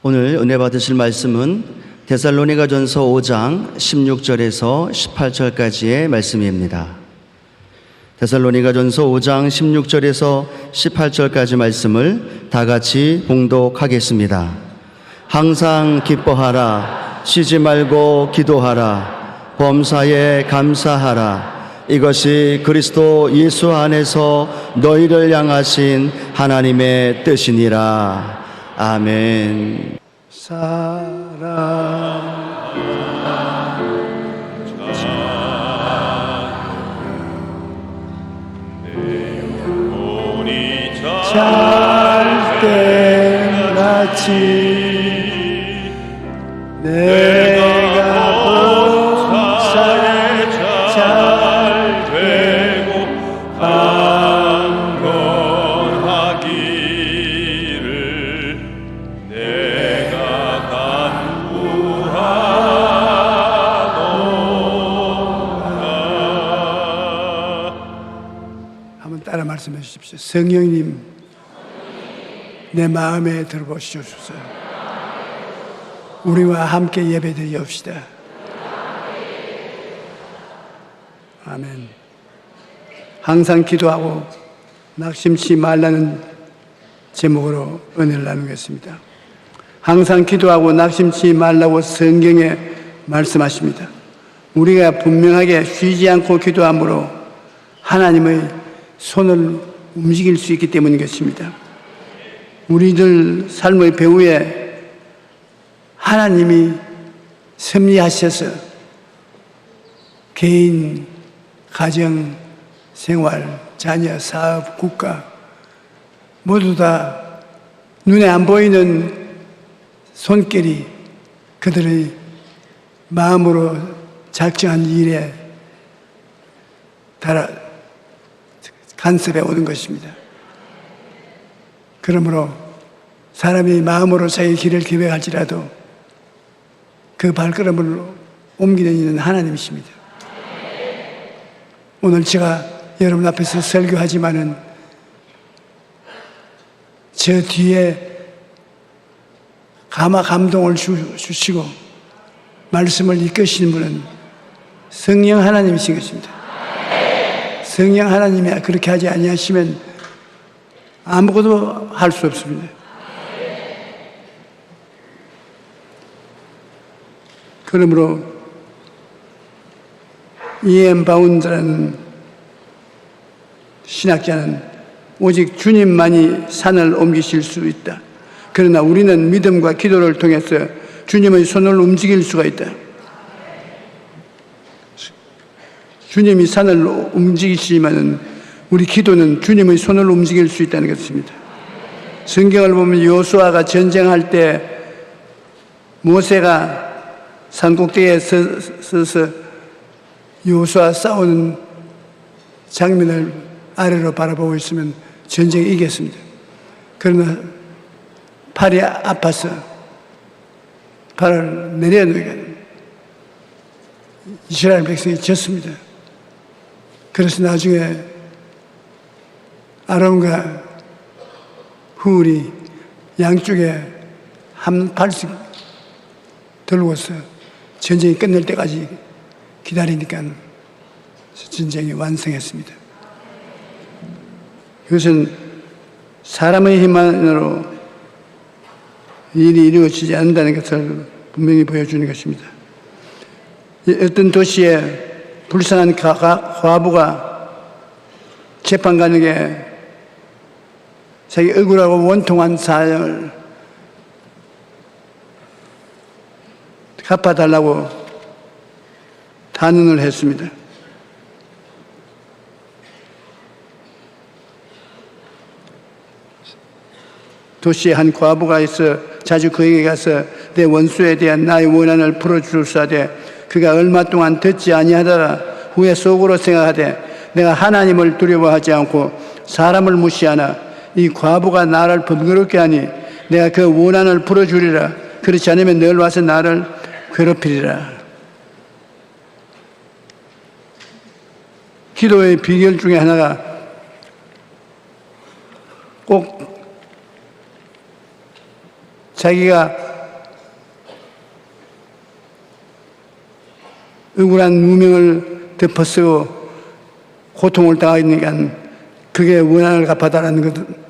오늘 은혜 받으실 말씀은 데살로니가전서 5장 16절에서 18절까지의 말씀입니다. 데살로니가전서 5장 16절에서 18절까지 말씀을 다 같이 봉독하겠습니다. 항상 기뻐하라, 쉬지 말고 기도하라, 범사에 감사하라. 이것이 그리스도 예수 안에서 너희를 향하신 하나님의 뜻이니라. 아멘. 잘때 같이 내가 범사에 잘 되고 강건하기를 내가 간구하노라. 한번 따라 말씀해 주십시오. 성령님, 내 마음에 들어보시옵소서. 우리와 함께 예배드리옵시다. 아멘. 항상 기도하고 낙심치 말라는 제목으로 은혜를 나누겠습니다. 항상 기도하고 낙심치 말라고 성경에 말씀하십니다. 우리가 분명하게 쉬지 않고 기도함으로 하나님의 손을 움직일 수 있기 때문인 것입니다. 우리들 삶의 배후에 하나님이 섭리하셔서 개인, 가정, 생활, 자녀, 사업, 국가 모두 다 눈에 안 보이는 손길이 그들의 마음으로 작정한 일에 따라 간섭해 오는 것입니다. 그러므로 사람이 마음으로 자기 길을 계획할지라도 그 발걸음을 옮기는 이는 하나님이십니다. 오늘 제가 여러분 앞에서 설교하지만은 저 뒤에 감동을 주시고 말씀을 이끄시는 분은 성령 하나님이신 것입니다. 성령 하나님이 그렇게 하지 아니하시면 아무것도 할 수 없습니다. 그러므로 E.M. 바운드라는 신학자는 오직 주님만이 산을 옮기실 수 있다. 그러나 우리는 믿음과 기도를 통해서 주님의 손을 움직일 수가 있다. 주님이 산을 움직이시지만은 우리 기도는 주님의 손을 움직일 수 있다는 것입니다. 성경을 보면 여호수아가 전쟁할 때 모세가 산꼭대기에 서서 여호수아 싸우는 장면을 아래로 바라보고 있으면 전쟁에 이겼습니다. 그러나 팔이 아파서 발을 내려놓으니까 이스라엘 백성이 졌습니다. 그래서 나중에 아론과 훌이 양쪽에 한 팔씩 들고서 전쟁이 끝날 때까지 기다리니까 전쟁이 완성했습니다. 이것은 사람의 힘만으로 일이 이루어지지 않는다는 것을 분명히 보여주는 것입니다. 어떤 도시에 불쌍한 과부가 재판관에게 자기 억울하고 원통한 사정을 갚아달라고 단언을 했습니다. 도시에 한 과부가 있어 자주 그에게 가서 내 원수에 대한 나의 원한을 풀어주사되 그가 얼마 동안 듣지 아니하다가 후에 속으로 생각하되 내가 하나님을 두려워하지 않고 사람을 무시하나 이 과부가 나를 번거롭게 하니 내가 그 원한을 풀어주리라. 그렇지 않으면 늘 와서 나를 괴롭히리라. 기도의 비결 중에 하나가 꼭 자기가 억울한 무명을 덮어쓰고 고통을 당하니까 그게 원한을 갚아달라는 것은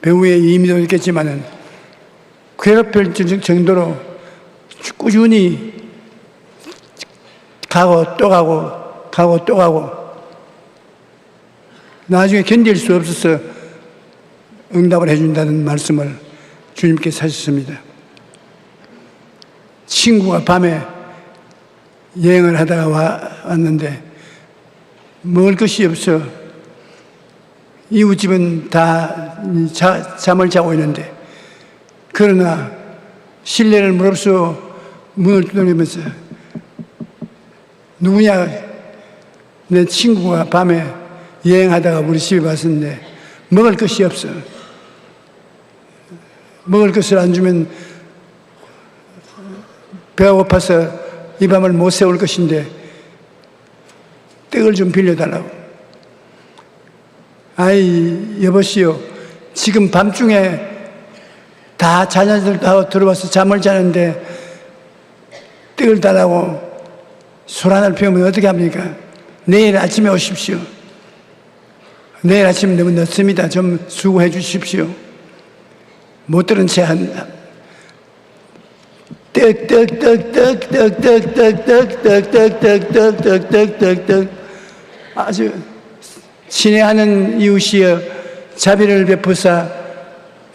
배우의 의미도 있겠지만은 괴롭힐 정도로 꾸준히 가고 또 가고 나중에 견딜 수 없어서 응답을 해준다는 말씀을 주님께서 하셨습니다. 친구가 밤에 여행을 하다가 왔는데 먹을 것이 없어 이웃집은 다 잠을 자고 있는데 그러나 실례를 무릅쓰고 문을 두드리면서 누구냐? 내 친구가 밤에 여행하다가 우리 집에 왔었는데 먹을 것이 없어. 먹을 것을 안 주면 배가 고파서 이 밤을 못 세울 것인데 떡을 좀 빌려달라고. 아이 여보시오, 지금 밤중에 다 자녀들 다 들어와서 잠을 자는데 떡을 달라고 술 하나를 피우면 어떻게 합니까? 내일 아침에 오십시오. 내일 아침 너무 늦습니다. 좀 수고해 주십시오. 못 들은 채 떡 아주 친애하는 이웃이여 자비를 베푸사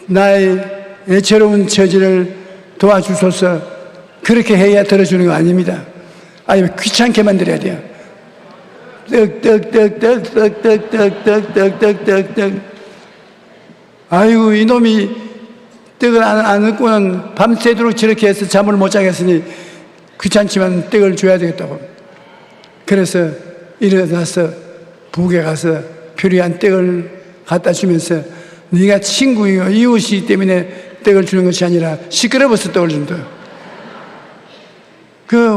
나의 애처로운 처지를 도와주소서. 그렇게 해야 들어주는 거 아닙니다. 아니면 귀찮게 만들어야 돼요. 떡. 아이고 이놈이 떡을 안 얻고는 밤새도록 저렇게 해서 잠을 못 자겠으니 귀찮지만 떡을 줘야 되겠다고. 그래서 일어나서 부엌에 가서 필요한 떡을 갖다 주면서 네가 친구이고 이웃이기 때문에 떡을 주는 것이 아니라 시끄러워서 떡을 준다.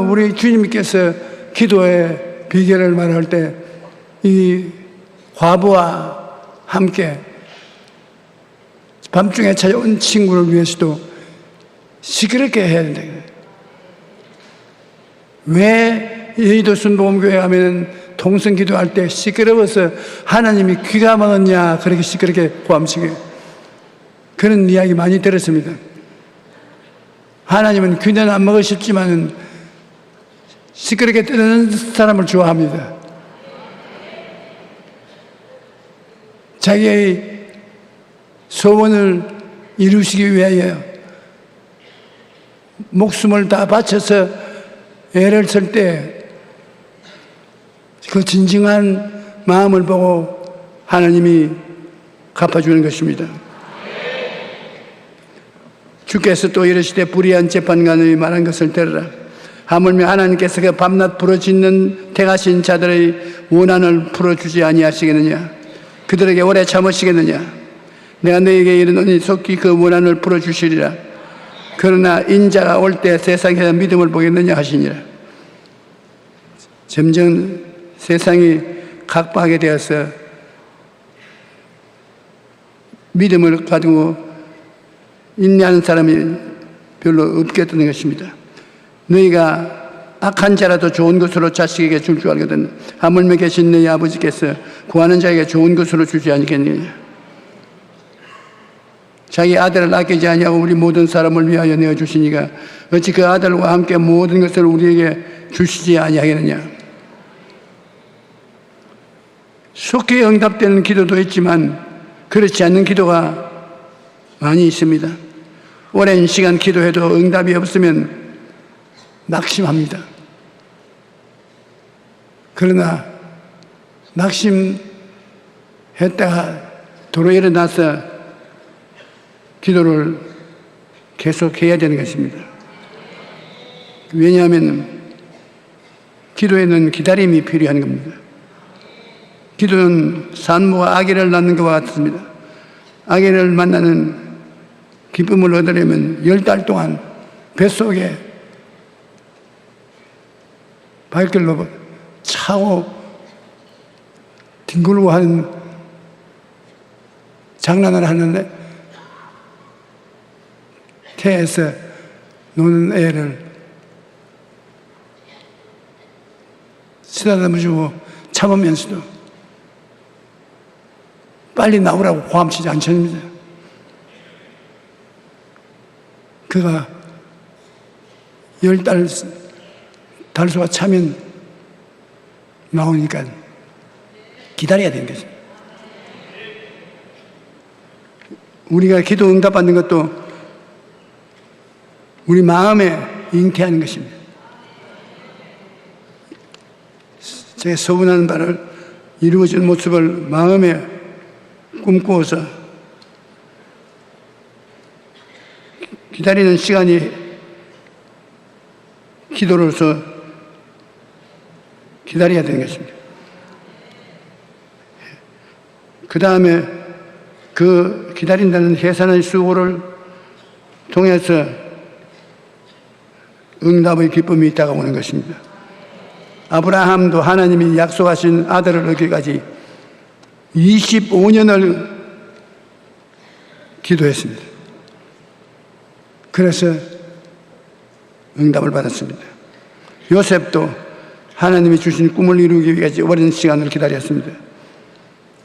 우리 주님께서 기도의 비결을 말할 때 이 과부와 함께 밤중에 찾아온 친구를 위해서도 시끄럽게 해야 된다. 왜 여의도 순복음교회 가면 통성 기도할 때 시끄러워서 하나님이 귀가 먹었냐 그렇게 시끄럽게 고함치게 그런 이야기 많이 들었습니다. 하나님은 귀는 안 먹으셨지만은 시끄럽게 뜨는 사람을 좋아합니다. 자기의 소원을 이루시기 위하여 목숨을 다 바쳐서 애를 쓸 때 그 진정한 마음을 보고 하나님이 갚아주는 것입니다. 주께서 또 이르시되 불의한 재판관의 말한 것을 들으라. 하물며 하나님께서 그 밤낮 부르짖는 택하신 자들의 원한을 풀어주지 아니하시겠느냐? 그들에게 오래 참으시겠느냐? 내가 너에게 이르노니 속히 그 원한을 풀어주시리라. 그러나 인자가 올 때 세상에서 믿음을 보겠느냐 하시니라. 점점 세상이 각박하게 되어서 믿음을 가지고 인내하는 사람이 별로 없겠다는 것입니다. 너희가 악한 자라도 좋은 것으로 자식에게 줄 줄 알거든 하물며 계신 너희 아버지께서 구하는 자에게 좋은 것으로 주지 않겠느냐. 자기 아들을 아끼지 아니하고 우리 모든 사람을 위하여 내어주시니가 어찌 그 아들과 함께 모든 것을 우리에게 주시지 아니하겠느냐. 속히 응답되는 기도도 있지만 그렇지 않는 기도가 많이 있습니다. 오랜 시간 기도해도 응답이 없으면 낙심합니다. 그러나 낙심했다가 도로 일어나서 기도를 계속해야 되는 것입니다. 왜냐하면 기도에는 기다림이 필요한 겁니다. 기도는 산모가 아기를 낳는 것과 같습니다. 아기를 만나는 기쁨을 얻으려면 10달 동안 뱃속에 발길로 차고 뒹굴고 하는 장난을 하는데 태에서 노는 애를 쓰다듬어주고 참으면서도 빨리 나오라고 고함치지 않습니다. 그가 10달 달수가 차면 나오니까 기다려야 되는 거죠. 우리가 기도 응답받는 것도 우리 마음에 잉태하는 것입니다. 제가 소원하는 바를 이루어질 모습을 마음에 꿈꾸어서 기다리는 시간이 기도로서 기다려야 되는 것입니다. 그 다음에 그 기다린다는 해산의 수고를 통해서 응답의 기쁨이 있다가 오는 것입니다. 아브라함도 하나님이 약속하신 아들을 얻기까지 25년을 기도했습니다. 그래서 응답을 받았습니다. 요셉도 하나님이 주신 꿈을 이루기 위해 오랜 시간을 기다렸습니다.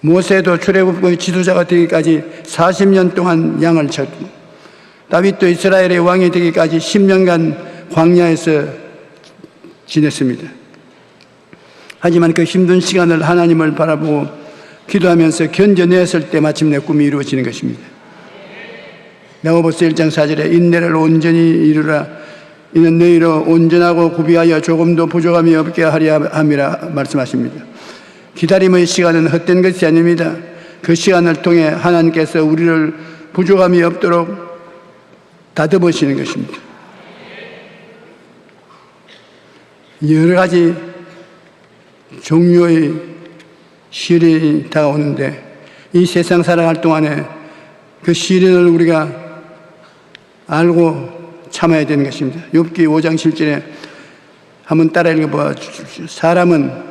모세도 출애굽의 지도자가 되기까지 40년 동안 양을 쳤고, 다윗도 이스라엘의 왕이 되기까지 10년간 광야에서 지냈습니다. 하지만 그 힘든 시간을 하나님을 바라보고 기도하면서 견뎌냈을 때 마침내 꿈이 이루어지는 것입니다. 야고보서 1장 4절에 인내를 온전히 이루라. 이는 너희로 온전하고 구비하여 조금도 부족함이 없게 하려 함이라 말씀하십니다. 기다림의 시간은 헛된 것이 아닙니다. 그 시간을 통해 하나님께서 우리를 부족함이 없도록 다듬으시는 것입니다. 여러 가지 종류의 시련이 다가오는데 이 세상 살아갈 동안에 그 시련을 우리가 알고 참아야 되는 것입니다. 욥기 5장 7절에 한번 따라 읽어봐 주십시오. 사람은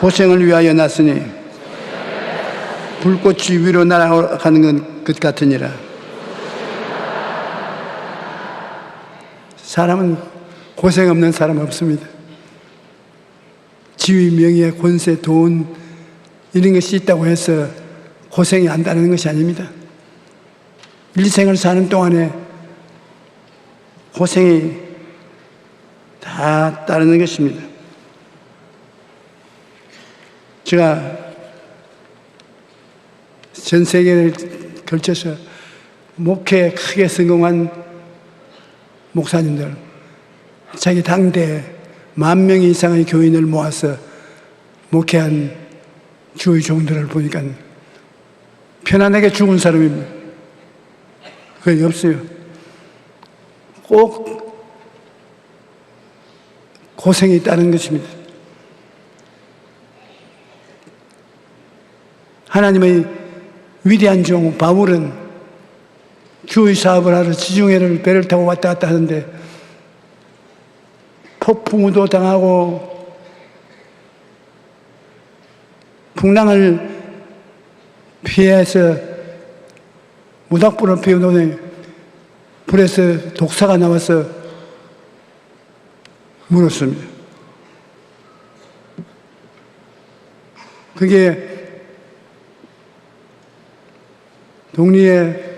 고생을 위하여 났으니 불꽃이 위로 날아가는 것 같으니라. 사람은 고생 없는 사람 없습니다. 지위, 명예, 권세, 돈 이런 것이 있다고 해서 고생이 안 따르는 것이 아닙니다. 일생을 사는 동안에 고생이 다 따르는 것입니다. 제가 전 세계를 걸쳐서 목회에 크게 성공한 목사님들, 자기 당대에 10,000명 이상의 교인을 모아서 목회한 주의 종들을 보니까 편안하게 죽은 사람이 거의 없어요. 꼭 고생이 따른 것입니다. 하나님의 위대한 종 바울은 주의 사업을 하러 지중해를 배를 타고 왔다 갔다 하는데 폭풍우도 당하고 풍랑을 피해서 모닥불을 피워놓으니 불에서 독사가 나와서 물었습니다. 그게 동리에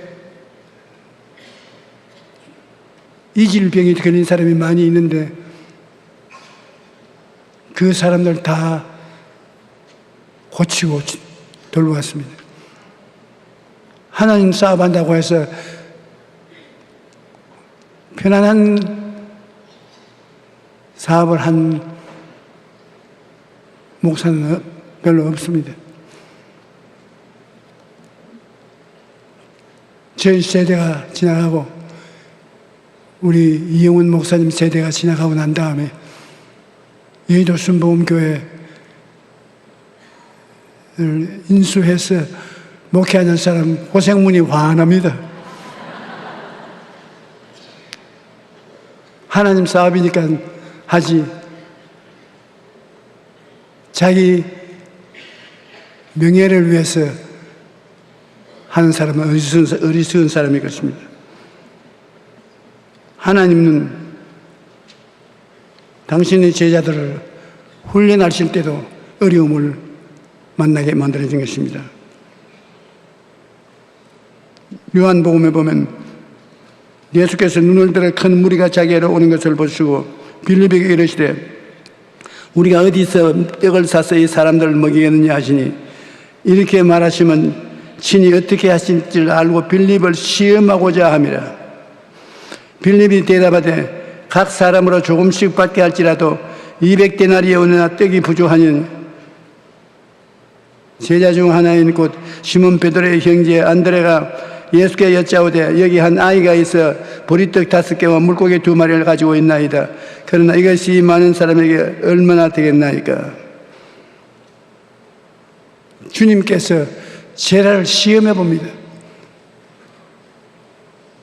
이질병이 걸린 사람이 많이 있는데 그 사람들 다 고치고 돌보았습니다. 하나님 사업한다고 해서 편안한 사업을 한 목사는 별로 없습니다. 저희 세대가 지나가고 우리 이영훈 목사님 세대가 지나가고 난 다음에 여의도 순복음교회를 인수해서 목회하는 사람 고생문이 환합니다. 하나님 사업이니까 하지. 자기 명예를 위해서 하는 사람은 어리석은 사람이 그렇습니다. 하나님은 당신의 제자들을 훈련하실 때도 어려움을 만나게 만들어진 것입니다. 요한복음에 보면 예수께서 눈을 들어 큰 무리가 자기에게 오는 것을 보시고 빌립에게 이르시되 우리가 어디서 떡을 사서 이 사람들을 먹이겠느냐 하시니 이렇게 말하시면 친히 어떻게 하실 줄 알고 빌립을 시험하고자 함이라. 빌립이 대답하되 각 사람으로 조금씩 받게 할지라도 200데나리에 오느나 떡이 부족하니 제자 중 하나인 곧 시몬 베드로의 형제 안드레가 예수께 여짜오되 여기 한 아이가 있어 보리떡 5개와 물고기 2마리를 가지고 있나이다. 그러나 이것이 많은 사람에게 얼마나 되겠나이까. 주님께서 제자를 시험해 봅니다.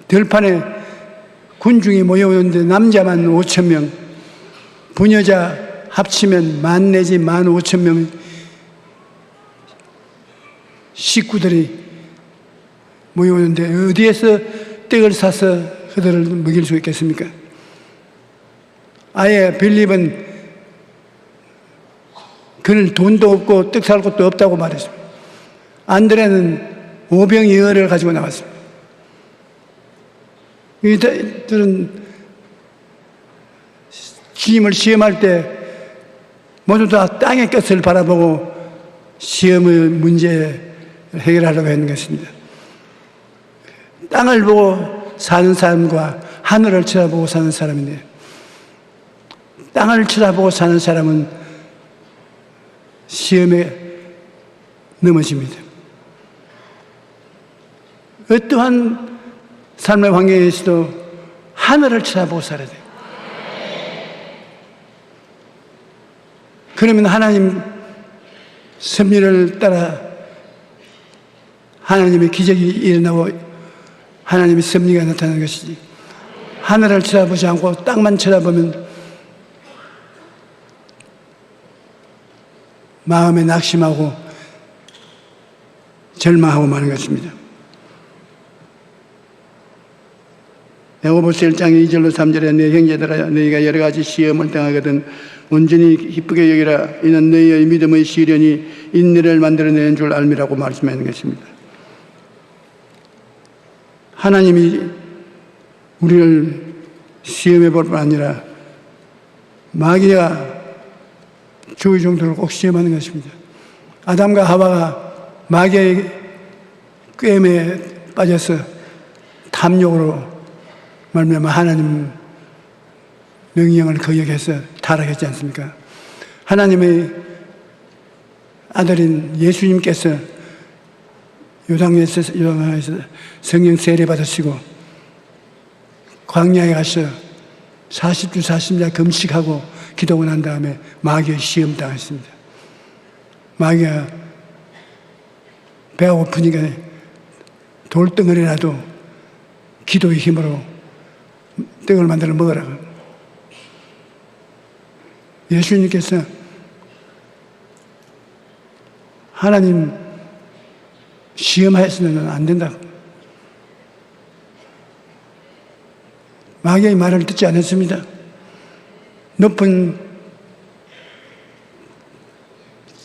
들판에 군중이 모여오는데 남자만 5,000명, 부녀자 합치면 10,000 내지 15,000명 식구들이 모여오는데 어디에서 떡을 사서 그들을 먹일 수 있겠습니까? 아예 빌립은 그는 돈도 없고 떡 살 곳도 없다고 말했습니다. 안드레는 5병 여를 가지고 나왔습니다. 이들은 주님을 시험할 때 모두 다 땅의 것을 바라보고 시험의 문제 해결하려고 했는 것입니다. 땅을 보고 사는 사람과 하늘을 쳐다보고 사는 사람인데 땅을 쳐다보고 사는 사람은 시험에 넘어집니다. 어떠한 삶의 환경에서도 하늘을 쳐다보고 살아야 돼요. 그러면 하나님 섭리를 따라 하나님의 기적이 일어나고 하나님의 섭리가 나타나는 것이지 하늘을 쳐다보지 않고 땅만 쳐다보면 마음에 낙심하고 절망하고 마는 것입니다. 야고보서 1장 2절로 3절에 내 형제들아 너희가 여러 가지 시험을 당하거든 온전히 기쁘게 여기라 이는 너희의 믿음의 시련이 인내를 만들어내는 줄 알미라고 말씀하는 것입니다. 하나님이 우리를 시험해 볼 뿐 아니라 마귀가 주의 종들을 꼭 시험하는 것입니다. 아담과 하와가 마귀의 꾀임에 빠져서 탐욕으로 말미암아 하나님 명령을 거역해서 타락했지 않습니까? 하나님의 아들인 예수님께서 요단강에서 성령 세례 받으시고 광야에 가서 40주 40일 금식하고 기도하고 난 다음에 마귀의 시험 당했습니다. 마귀가 배가 고프니까 돌덩어리라도 기도의 힘으로 떡을 만들어 먹으라고. 예수님께서 하나님 시험하여서는 안 된다고. 마귀의 말을 듣지 않았습니다. 높은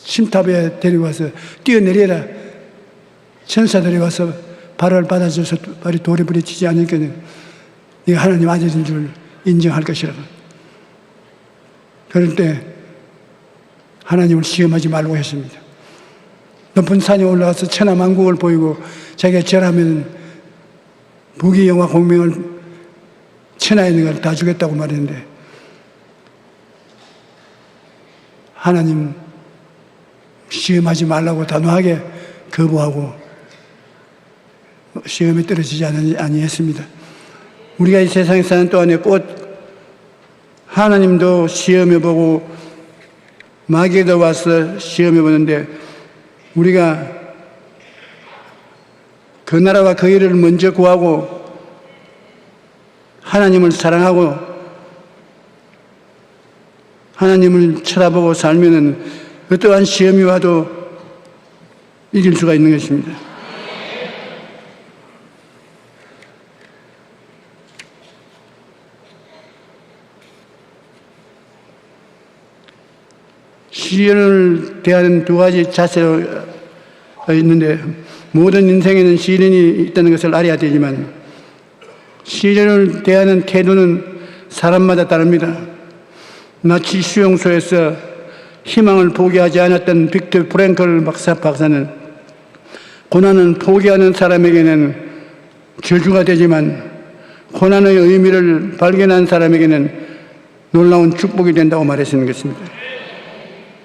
침탑에 데려와서 뛰어내려라. 천사들이 와서 발을 받아줘서 발이 돌에 부딪히지 않으니까 네가 하나님 아들인 줄 인정할 것이라고. 그럴 때 하나님을 시험하지 말고 했습니다. 높은 산에 올라가서 천하만국을 보이고 자기가 절하면 부귀 영화 공명을 천하에 있는 걸 다 주겠다고 말했는데 하나님 시험하지 말라고 단호하게 거부하고 시험에 떨어지지 아니했습니다. 우리가 이 세상에 사는 동안에 꼭 하나님도 시험해보고 마귀도 와서 시험해보는데 우리가 그 나라와 그 일을 먼저 구하고 하나님을 사랑하고 하나님을 쳐다보고 살면은 어떠한 시험이 와도 이길 수가 있는 것입니다. 시련을 대하는 두 가지 자세가 있는데, 모든 인생에는 시련이 있다는 것을 알아야 되지만 시련을 대하는 태도는 사람마다 다릅니다. 나치 수용소에서 희망을 포기하지 않았던 빅터 프랭클 박사는 고난은 포기하는 사람에게는 저주가 되지만 고난의 의미를 발견한 사람에게는 놀라운 축복이 된다고 말했는 것입니다.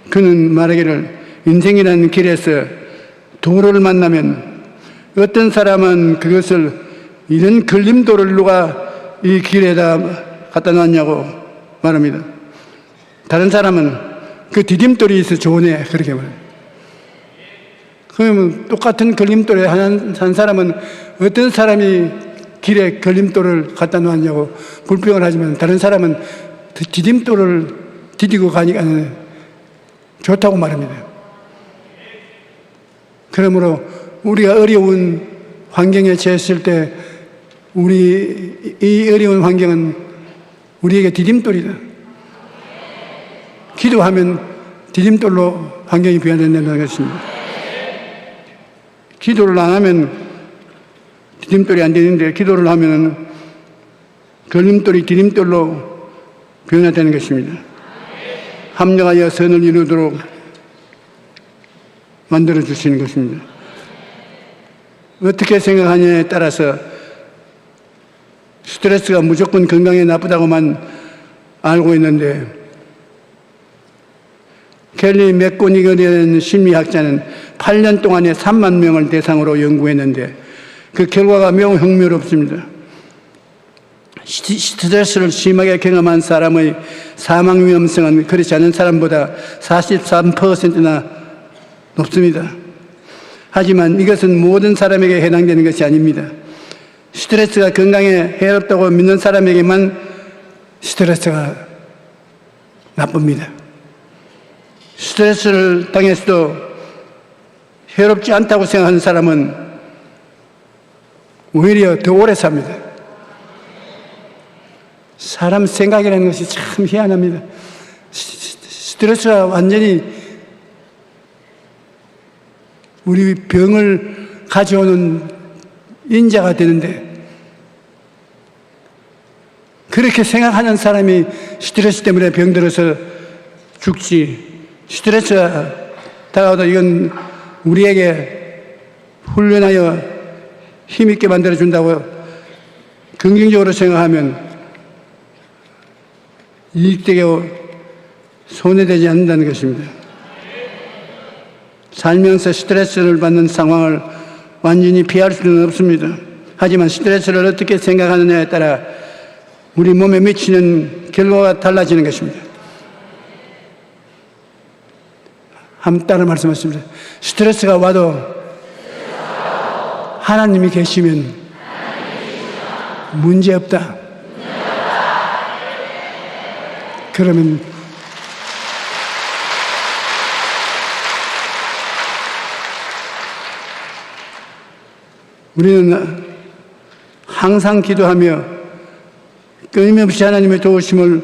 그는 말하기를 인생이라는 길에서 도로를 만나면 어떤 사람은 그것을 이런 걸림돌을 누가 이 길에다 갖다 놨냐고 말합니다. 다른 사람은 그 디딤돌이 있어 좋으네 그렇게 말합니다. 그러면 똑같은 걸림돌에 한 사람은 어떤 사람이 길에 걸림돌을 갖다 놓았냐고 불평을 하지만 다른 사람은 그 디딤돌을 디디고 가니까 좋다고 말합니다. 그러므로 우리가 어려운 환경에 처했을 때 이 어려운 환경은 우리에게 디딤돌이다. 기도하면 디딤돌로 환경이 변화된다는 것입니다. 기도를 안 하면 디딤돌이 안 되는데 기도를 하면 걸림돌이 디딤돌로 변화되는 것입니다. 합력하여 선을 이루도록 만들어 주시는 것입니다. 어떻게 생각하냐에 따라서 스트레스가 무조건 건강에 나쁘다고만 알고 있는데, 켈리 맥고니거라는 심리학자는 8년 동안에 3만 명을 대상으로 연구했는데 그 결과가 매우 흥미롭습니다. 스트레스를 심하게 경험한 사람의 사망 위험성은 그렇지 않은 사람보다 43%나 높습니다. 하지만 이것은 모든 사람에게 해당되는 것이 아닙니다. 스트레스가 건강에 해롭다고 믿는 사람에게만 스트레스가 나쁩니다. 스트레스를 당해서도 해롭지 않다고 생각하는 사람은 오히려 더 오래 삽니다. 사람 생각이라는 것이 참 희한합니다. 스트레스가 완전히 우리 병을 가져오는 인자가 되는데, 그렇게 생각하는 사람이 스트레스 때문에 병들어서 죽지, 스트레스가 다가와도 이건 우리에게 훈련하여 힘있게 만들어준다고 긍정적으로 생각하면 이익되고 손해되지 않는다는 것입니다. 살면서 스트레스를 받는 상황을 완전히 피할 수는 없습니다. 하지만 스트레스를 어떻게 생각하느냐에 따라 우리 몸에 미치는 결과가 달라지는 것입니다. 한번 따라 말씀하십니다. 스트레스가 와도 하나님이 계시면 문제없다. 그러면 우리는 항상 기도하며 끊임없이 하나님의 도우심을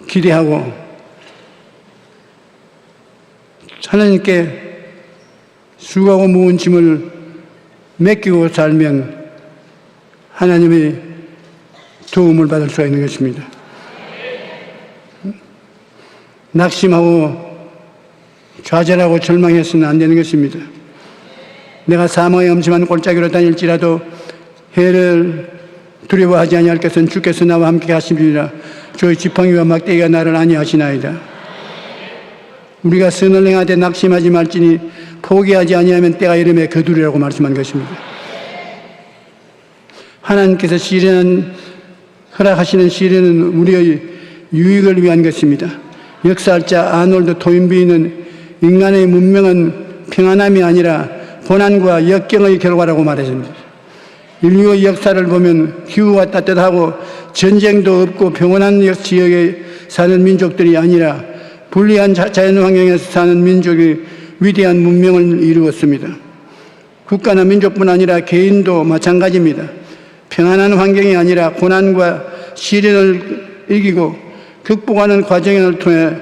기대하고 하나님께 수고하고 무거운 짐을 맡기고 살면 하나님의 도움을 받을 수가 있는 것입니다. 낙심하고 좌절하고 절망해서는 안 되는 것입니다. 내가 사망의 엄심한 골짜기로 다닐지라도 해를 두려워하지 아니할 것은 주께서 나와 함께 하심이라. 주의 지팡이와 막대기가 나를 안위하시나이다. 우리가 선을 행하되 낙심하지 말지니 포기하지 아니하면 때가 이름에 거두리라고 말씀한 것입니다. 하나님께서 허락하시는 시련은 우리의 유익을 위한 것입니다. 역사학자 아놀드 토인비는 인간의 문명은 평안함이 아니라 고난과 역경의 결과라고 말했습니다. 인류의 역사를 보면 기후가 따뜻하고 전쟁도 없고 평온한 지역에 사는 민족들이 아니라 불리한 자연 환경에서 사는 민족이 위대한 문명을 이루었습니다. 국가나 민족뿐 아니라 개인도 마찬가지입니다. 평안한 환경이 아니라 고난과 시련을 이기고 극복하는 과정을 통해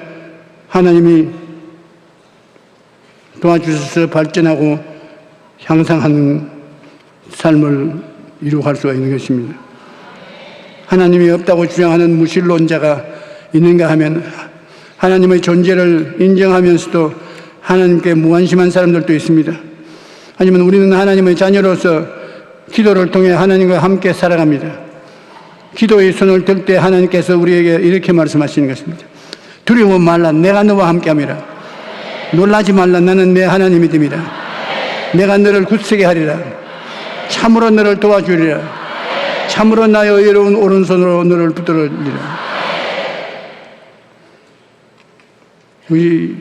하나님이 도와주셔서 발전하고 향상하는 삶을 이루어갈 수가 있는 것입니다. 하나님이 없다고 주장하는 무신론자가 있는가 하면 하나님의 존재를 인정하면서도 하나님께 무관심한 사람들도 있습니다. 하지만 우리는 하나님의 자녀로서 기도를 통해 하나님과 함께 살아갑니다. 기도의 손을 들 때 하나님께서 우리에게 이렇게 말씀하시는 것입니다. 두려워 말라, 내가 너와 함께함이라. 놀라지 말라, 나는 내 하나님이 됨이라. 내가 너를 굳세게 하리라. 참으로 너를 도와주리라. 참으로 나의 의로운 오른손으로 너를 붙들으리라. 우리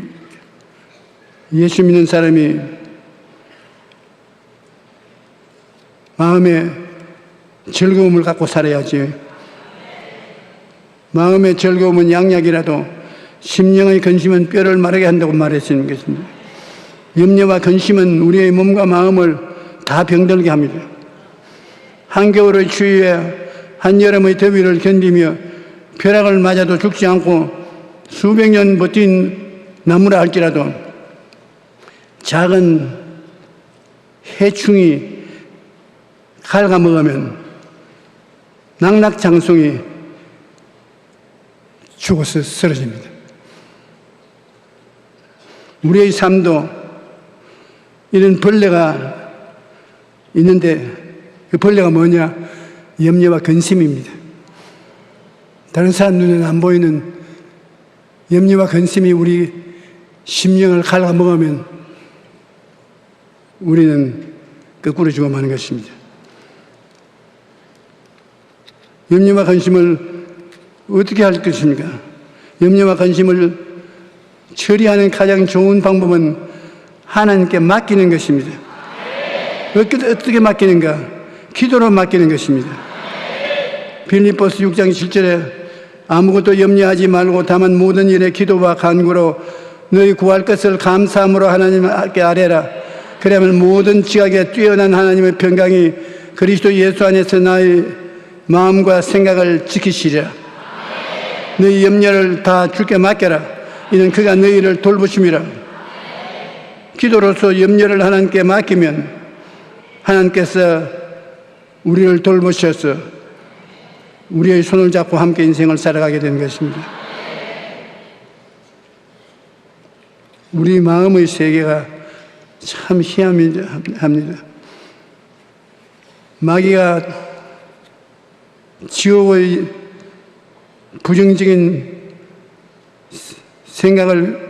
예수 믿는 사람이 마음에 즐거움을 갖고 살아야지. 마음의 즐거움은 양약이라도 심령의 근심은 뼈를 마르게 한다고 말했는 것입니다. 염려와 근심은 우리의 몸과 마음을 다 병들게 합니다. 한겨울의 추위에 한여름의 더위를 견디며 벼락을 맞아도 죽지 않고 수백 년 버틴 나무라 할지라도 작은 해충이 갉아먹으면 낙낙장송이 죽어서 쓰러집니다. 우리의 삶도 이런 벌레가 있는데 그 벌레가 뭐냐? 염려와 근심입니다. 다른 사람 눈에는 안 보이는 염려와 근심이 우리 심령을 갉아먹으면 우리는 거꾸로 죽어가는 것입니다. 염려와 근심을 어떻게 할 것입니까? 염려와 근심을 처리하는 가장 좋은 방법은 하나님께 맡기는 것입니다. 어떻게 맡기는가? 기도로 맡기는 것입니다. 빌립보서 6장 7절에 아무것도 염려하지 말고 다만 모든 일에 기도와 간구로 너희 구할 것을 감사함으로 하나님께 아뢰라. 그러면 모든 지각에 뛰어난 하나님의 평강이 그리스도 예수 안에서 나의 마음과 생각을 지키시리라. 너희 염려를 다 주께 맡겨라. 이는 그가 너희를 돌보심이라. 기도로서 염려를 하나님께 맡기면 하나님께서 우리를 돌보셔서 우리의 손을 잡고 함께 인생을 살아가게 되는 것입니다. 우리 마음의 세계가 참 희한합니다. 마귀가 지옥의 부정적인 생각을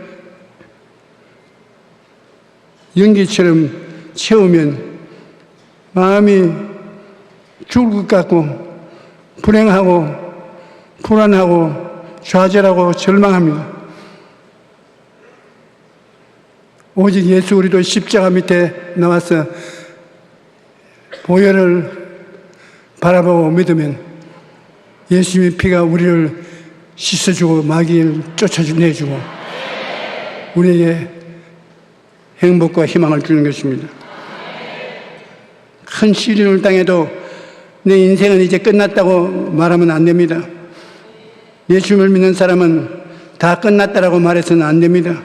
연기처럼 채우면 마음이 죽을 것 같고 불행하고 불안하고 좌절하고 절망합니다. 오직 예수 우리도 십자가 밑에 나와서 보혈을 바라보고 믿으면 예수님의 피가 우리를 씻어주고 마귀를 쫓아내주고 우리에게 행복과 희망을 주는 것입니다. 큰 시련을 당해도 내 인생은 이제 끝났다고 말하면 안 됩니다. 예수님을 믿는 사람은 다 끝났다라고 말해서는 안 됩니다.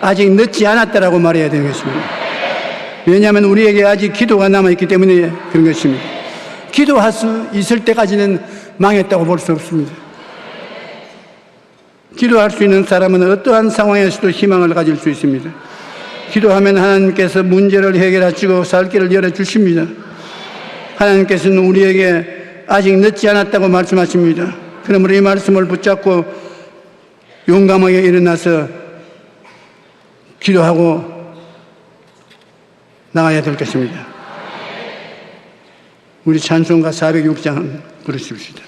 아직 늦지 않았다라고 말해야 되는 것입니다. 왜냐하면 우리에게 아직 기도가 남아있기 때문에 그런 것입니다. 기도할 수 있을 때까지는 망했다고 볼 수 없습니다. 기도할 수 있는 사람은 어떠한 상황에서도 희망을 가질 수 있습니다. 기도하면 하나님께서 문제를 해결하시고 살 길을 열어주십니다. 하나님께서는 우리에게 아직 늦지 않았다고 말씀하십니다. 그러므로 이 말씀을 붙잡고 용감하게 일어나서 기도하고 나가야 될 것입니다. 우리 찬송가 406장 부르십시다.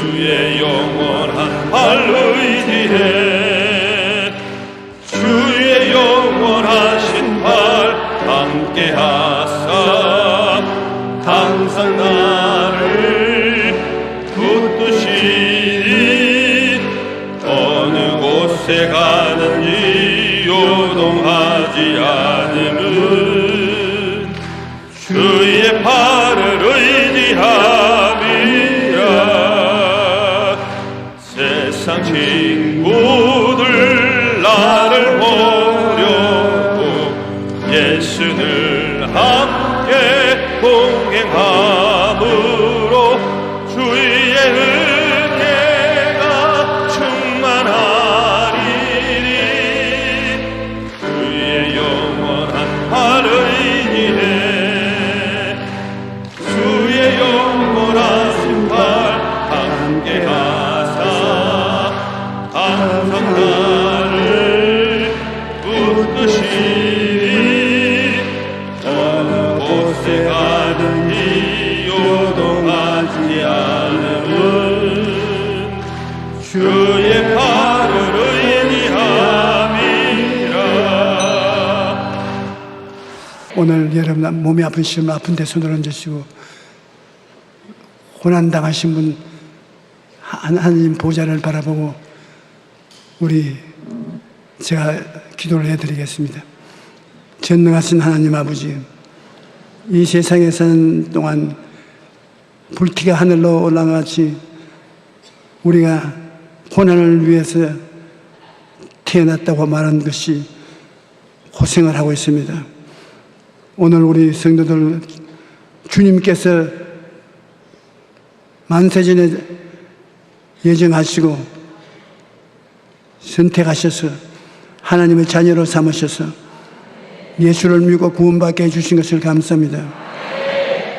주의 영원 항상 나를 붙드시니 어느 곳에 가든지 요동하지 않음은 주의 팔을 의지함이라. 세상 친구들 나를 보려고 예수를 함께 동행함으로 주의 은혜가 충만하리니 주의 영원한 팔을 의지해 주의 영원하신 팔 함께 하사 항상 나를 붙드시니 어느 곳에 가든지 요동하지 않음은 주의 팔을 의지함이라. 오늘 여러분 몸이 아프시면 아픈 데 손을 얹으시고, 고난당하신 분 하나님 보좌를 바라보고 제가 기도를 해드리겠습니다. 전능하신 하나님 아버지, 이 세상에 사는 동안 불티가 하늘로 올라가같이 우리가 고난을 위해서 태어났다고 말한 것이 고생을 하고 있습니다. 오늘 우리 성도들 주님께서 만세전에 예정하시고 선택하셔서 하나님의 자녀로 삼으셔서 예수를 믿고 구원받게 해주신 것을 감사합니다.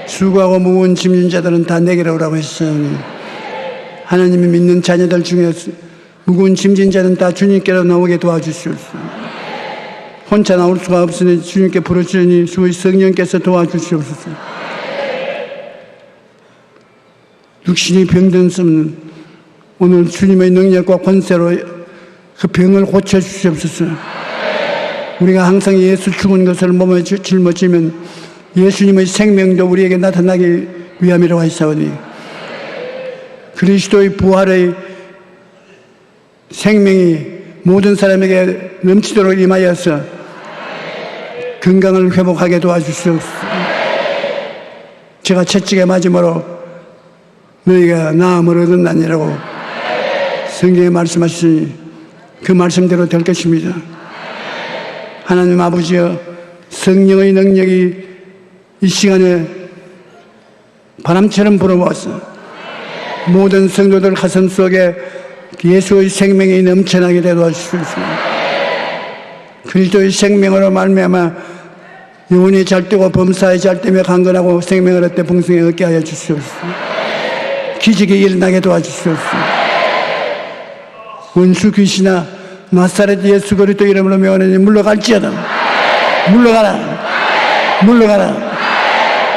수고하고 무거운 짐진 자들은 다 내게로 오라고 했으니 하나님이 믿는 자녀들 중에 무거운 짐진 자는 다 주님께로 나오게 도와주시옵소서. 혼자 나올 수가 없으니 주님께 부르시니 주의 성령께서 도와주시옵소서. 육신이 병든 수는 오늘 주님의 능력과 권세로 그 병을 고쳐주시옵소서. 우리가 항상 예수 죽은 것을 몸에 짊어지면 예수님의 생명도 우리에게 나타나기 위함이라고 하시오니 그리스도의 부활의 생명이 모든 사람에게 넘치도록 임하여서 건강을 회복하게 도와주시옵소서. 제가 채찍에 맞음으로 너희가 나음을 얻었나니라고 성경에 말씀하시니 그 말씀대로 될 것입니다. 하나님 아버지여, 성령의 능력이 이 시간에 바람처럼 불어와서 모든 성도들 가슴 속에 예수의 생명이 넘쳐나게 도와주시옵소서. 그리스도의 생명으로 말미암아 영혼이 잘되고 범사에 잘되며 강건하고 생명을 얻되 풍성히 얻게 하여 주시옵소서. 기적이 일어나게 도와주시옵소서. 원수 귀신아 나사렛 예수 그리스도 이름으로 명하노니 물러갈지어다.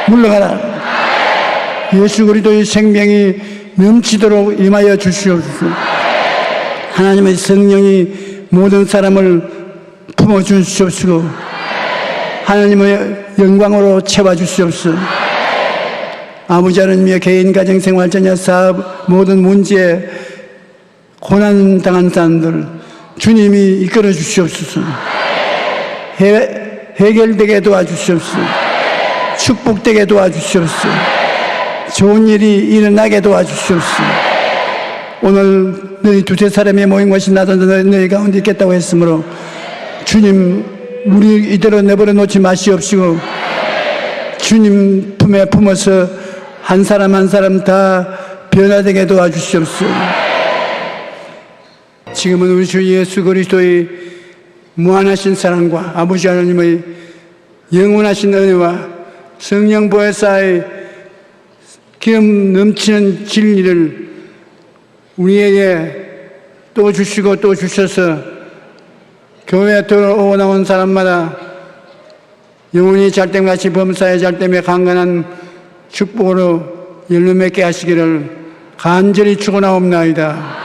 물러가라. 예수 그리스도의 생명이 넘치도록 임하여 주시옵소서. 하나님의 성령이 모든 사람을 품어주시옵시고 하나님의 영광으로 채워주시옵소서. 아버지 하나님의 개인 가정 생활 자녀 사업 모든 문제에 고난당한 사람들 주님이 이끌어 주시옵소서. 해결되게 도와주시옵소서. 축복되게 도와주시옵소서. 좋은 일이 일어나게 도와주시옵소서. 오늘 너희 두세 사람이 모인 것이 나도 너희 가운데 있겠다고 했으므로 주님 우리 이대로 내버려 놓지 마시옵시고 주님 품에 품어서 한 사람 한 사람 다 변화되게 도와주시옵소서. 지금은 우리 주 예수 그리스도의 무한하신 사랑과 아버지 하나님의 영원하신 은혜와 성령 보혜사의 기름 넘치는 진리를 우리에게 또 주시고 또 주셔서 교회에 들어오고 나온 사람마다 영혼이 잘됨같이 범사에 잘됨에 강건한 축복으로 열매 맺게 하시기를 간절히 축원하옵나이다.